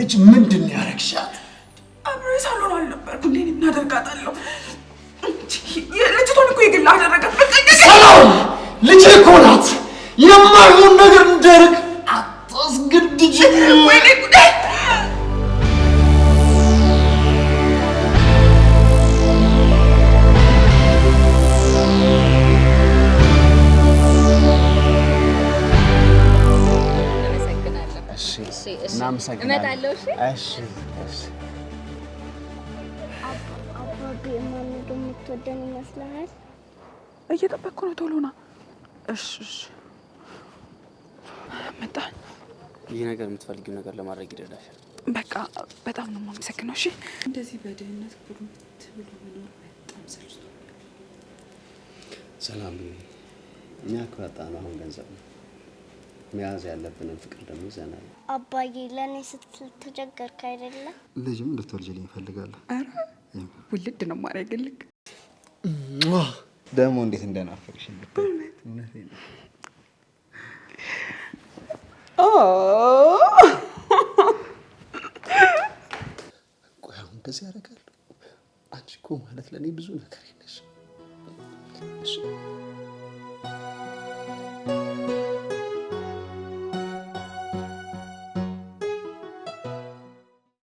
ልጅ ምንድን ያረግሻል? አብሬ ሳሎን አልነበርኩ እንዴ? ምን አደርጋታለሁ? የልጅቷን እኮ የግል አደረጋት። ሰላም ልጅ እኮ ናት። የማይሆን ነገር እንዳደርግ አታስገድጂ። ወይኔ ጉዴ! እመጣለሁ። እሺ አባቢ ማን እንደምትወደን ይመስልሃል? እየጠበቅኩ ነው። ቶሎ ና። እሺ መጣ። ይህ ነገር የምትፈልጊው ነገር ለማድረግ ይደዳሻል። በቃ በጣም ነው የማመሰግነው። እሺ እንደዚህ በድህነት ኩርምት ብሎ መኖር በጣም ሰልችቶኛል። ሰላም እኛ እኮ ያጣነው አሁን ገንዘብ ነው። መያዝ ያለብንን ፍቅር ደግሞ ይዘናል። አባዬ ለእኔ ስትል ተቸገርክ አይደለ? ልጅም እንድትወልጂልኝ እፈልጋለሁ። ኧረ ውልድ ነው የማደርግልህ። ደግሞ እንዴት እንደናፈቅሽኝ ብታይ። እውነቴን ነው። ቆይ አሁን እንደዚህ ያደርጋለሁ? አንቺ እኮ ማለት ለእኔ ብዙ ነገር ነሽ። እሺ